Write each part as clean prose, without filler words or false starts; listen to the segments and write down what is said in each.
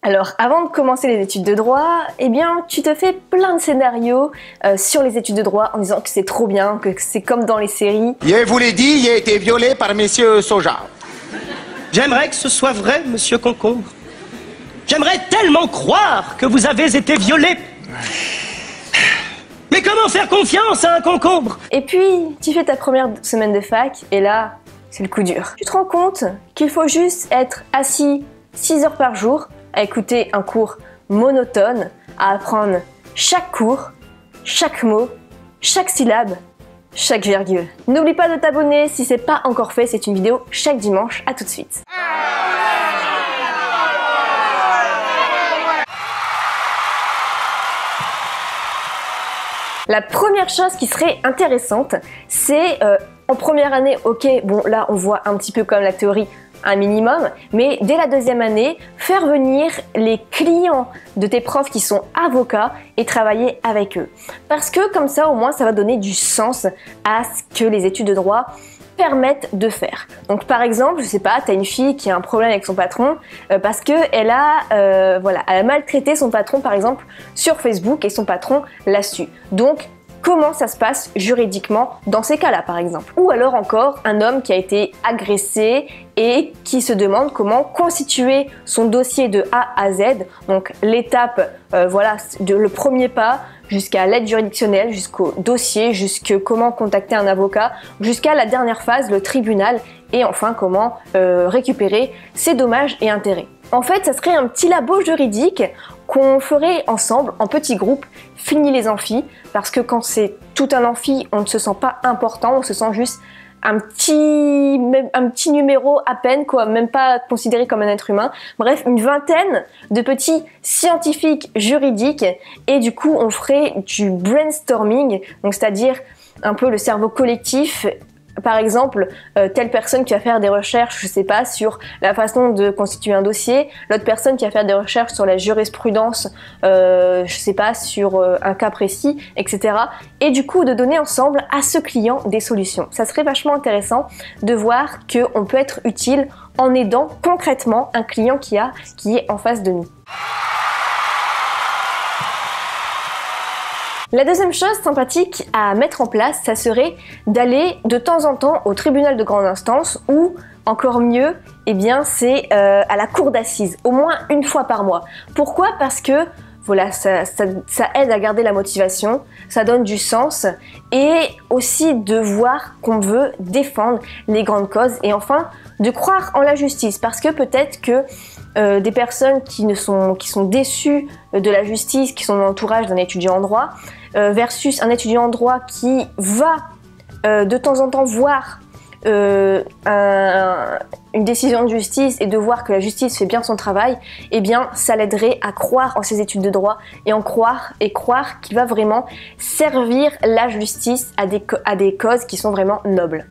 Alors, avant de commencer les études de droit, eh bien, tu te fais plein de scénarios sur les études de droit en disant que c'est trop bien, que c'est comme dans les séries. Je vous l'ai dit, il a été violé par messieurs Soja. J'aimerais que ce soit vrai, monsieur Concombre. J'aimerais tellement croire que vous avez été violé. Mais comment faire confiance à un concombre? Et puis, tu fais ta première semaine de fac, et là, c'est le coup dur. Tu te rends compte qu'il faut juste être assis 6 heures par jour, à écouter un cours monotone, à apprendre chaque cours, chaque mot, chaque syllabe, chaque virgule. N'oublie pas de t'abonner si c'est pas encore fait, c'est une vidéo chaque dimanche. À tout de suite. La première chose qui serait intéressante, c'est en première année, ok, bon là on voit un petit peu comme la théorie, un minimum, mais dès la deuxième année, faire venir les clients de tes profs qui sont avocats et travailler avec eux. Parce que comme ça, au moins, ça va donner du sens à ce que les études de droit permettent de faire. Donc par exemple, je sais pas, t'as une fille qui a un problème avec son patron parce que elle a maltraité son patron par exemple sur Facebook et son patron l'a su. Donc comment ça se passe juridiquement dans ces cas-là par exemple. Ou alors encore un homme qui a été agressé et qui se demande comment constituer son dossier de A à Z, donc l'étape, le premier pas jusqu'à l'aide juridictionnelle, jusqu'au dossier, jusqu'à comment contacter un avocat, jusqu'à la dernière phase, le tribunal, et enfin comment récupérer ses dommages et intérêts. En fait, ça serait un petit labo juridique qu'on ferait ensemble, en petits groupes, fini les amphis, parce que quand c'est tout un amphi, on ne se sent pas important, on se sent juste un petit numéro à peine, quoi, même pas considéré comme un être humain. Bref, une vingtaine de petits scientifiques juridiques, et du coup, on ferait du brainstorming, donc c'est-à-dire un peu le cerveau collectif. Par exemple, telle personne qui va faire des recherches, je sais pas, sur la façon de constituer un dossier, l'autre personne qui va faire des recherches sur la jurisprudence, je sais pas, sur un cas précis, etc. Et du coup, de donner ensemble à ce client des solutions. Ça serait vachement intéressant de voir qu'on peut être utile en aidant concrètement un client qui est en face de nous. La deuxième chose sympathique à mettre en place, ça serait d'aller de temps en temps au tribunal de grande instance ou, encore mieux, eh bien c'est à la cour d'assises, au moins une fois par mois. Pourquoi? Parce que voilà, ça aide à garder la motivation, ça donne du sens et aussi de voir qu'on veut défendre les grandes causes et enfin de croire en la justice parce que peut-être que des personnes qui sont déçues de la justice, qui sont dans l'entourage d'un étudiant en droit, versus un étudiant en droit qui va de temps en temps voir une décision de justice et de voir que la justice fait bien son travail, eh bien ça l'aiderait à croire en ses études de droit et croire qu'il va vraiment servir la justice à des causes qui sont vraiment nobles.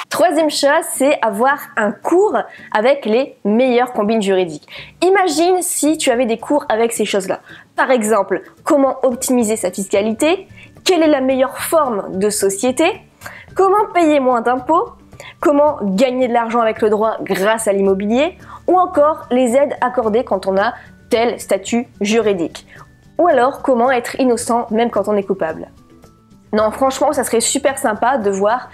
Troisième chose, c'est avoir un cours avec les meilleures combines juridiques. Imagine si tu avais des cours avec ces choses-là. Par exemple, comment optimiser sa fiscalité, quelle est la meilleure forme de société, comment payer moins d'impôts, comment gagner de l'argent avec le droit grâce à l'immobilier, ou encore les aides accordées quand on a tel statut juridique. Ou alors comment être innocent même quand on est coupable. Non, franchement, ça serait super sympa de voir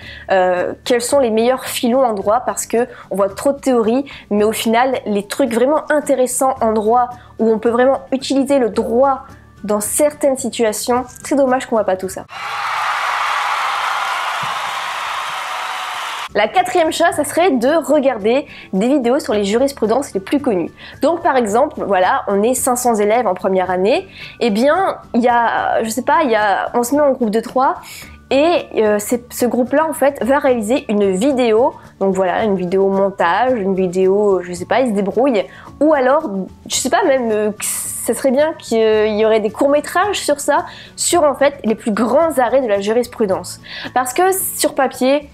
quels sont les meilleurs filons en droit parce que on voit trop de théories, mais au final, les trucs vraiment intéressants en droit où on peut vraiment utiliser le droit dans certaines situations, c'est dommage qu'on voit pas tout ça. La quatrième chose, ça serait de regarder des vidéos sur les jurisprudences les plus connues. Donc par exemple, voilà, on est 500 élèves en première année, et bien il y a, je sais pas, on se met en groupe de 3 et ce groupe-là en fait va réaliser une vidéo, donc voilà, une vidéo montage, une vidéo, je sais pas, ils se débrouillent, ou alors, je sais pas, même ça serait bien qu'il y aurait des courts-métrages sur ça, sur en fait les plus grands arrêts de la jurisprudence. Parce que sur papier,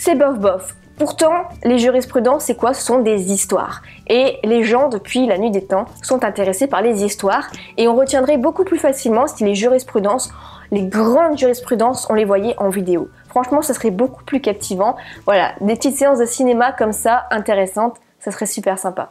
c'est bof bof. Pourtant, les jurisprudences, c'est quoi? Ce sont des histoires. Et les gens, depuis la nuit des temps, sont intéressés par les histoires. Et on retiendrait beaucoup plus facilement si les jurisprudences les grandes jurisprudences, on les voyait en vidéo. Franchement, ça serait beaucoup plus captivant. Voilà, des petites séances de cinéma comme ça, intéressantes, ça serait super sympa.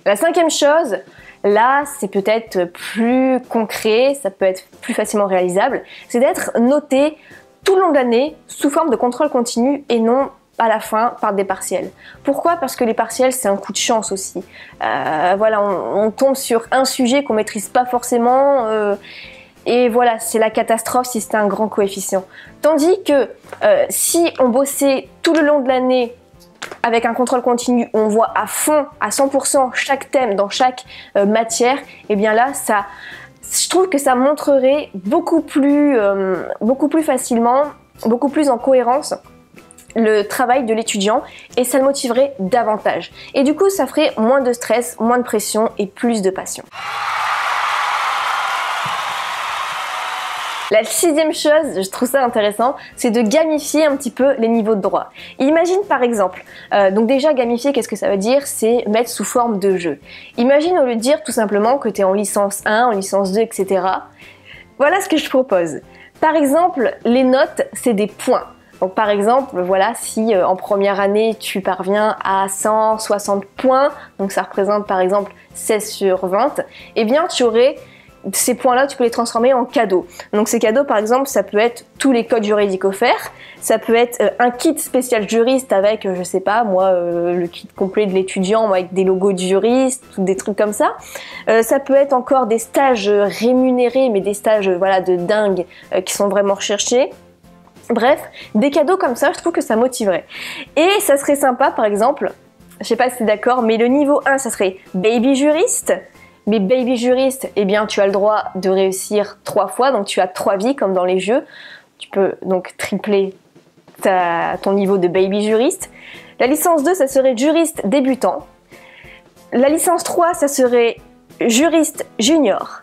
La cinquième chose, là, c'est peut-être plus concret, ça peut être plus facilement réalisable, c'est d'être noté tout le long de l'année sous forme de contrôle continu et non à la fin par des partiels. Pourquoi? Parce que les partiels, c'est un coup de chance aussi. Voilà, on tombe sur un sujet qu'on maîtrise pas forcément et voilà, c'est la catastrophe si c'est un grand coefficient. Tandis que si on bossait tout le long de l'année avec un contrôle continu, on voit à fond, à 100% chaque thème dans chaque matière, et bien là, je trouve que ça montrerait beaucoup plus facilement, beaucoup plus en cohérence le travail de l'étudiant et ça le motiverait davantage. Et du coup, ça ferait moins de stress, moins de pression et plus de passion. La sixième chose, je trouve ça intéressant, c'est de gamifier un petit peu les niveaux de droit. Imagine par exemple, donc déjà gamifier, qu'est-ce que ça veut dire? C'est mettre sous forme de jeu. Imagine au lieu de dire tout simplement que tu es en licence 1, en licence 2, etc. Voilà ce que je propose. Par exemple, les notes, c'est des points. Donc par exemple, voilà, si en première année tu parviens à 160 points, donc ça représente par exemple 16 sur 20, eh bien tu aurais ces points-là, tu peux les transformer en cadeaux. Donc ces cadeaux, par exemple, ça peut être tous les codes juridiques offerts, ça peut être un kit spécial juriste avec, je sais pas, moi, le kit complet de l'étudiant avec des logos de juriste, des trucs comme ça. Ça peut être encore des stages rémunérés, mais des stages, voilà, de dingue qui sont vraiment recherchés. Bref, des cadeaux comme ça, je trouve que ça motiverait. Et ça serait sympa, par exemple, je sais pas si t'es d'accord, mais le niveau 1, ça serait baby juriste. Mais baby juriste, eh bien, tu as le droit de réussir 3 fois, donc tu as 3 vies comme dans les jeux. Tu peux donc tripler ton niveau de baby juriste. La licence 2, ça serait juriste débutant. La licence 3, ça serait juriste junior.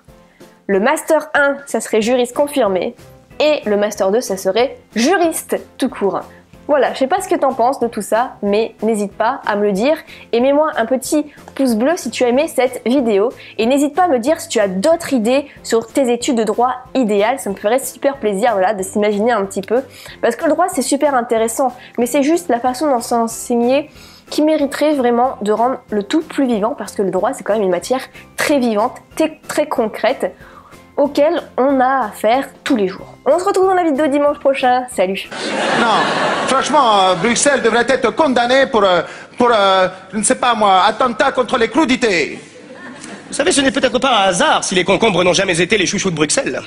Le master 1, ça serait juriste confirmé. Et le master 2, ça serait juriste tout court. Voilà, je sais pas ce que t'en penses de tout ça, mais n'hésite pas à me le dire et mets-moi un petit pouce bleu si tu as aimé cette vidéo et n'hésite pas à me dire si tu as d'autres idées sur tes études de droit idéales, ça me ferait super plaisir, voilà, de s'imaginer un petit peu parce que le droit c'est super intéressant, mais c'est juste la façon d'en s'enseigner qui mériterait vraiment de rendre le tout plus vivant parce que le droit c'est quand même une matière très vivante, très concrète auquel on a affaire tous les jours. On se retrouve dans la vidéo dimanche prochain. Salut. Non, franchement, Bruxelles devrait être condamnée pour, je ne sais pas moi, attentat contre les crudités. Vous savez, ce n'est peut-être pas un hasard si les concombres n'ont jamais été les chouchous de Bruxelles.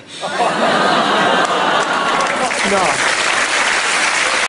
Non.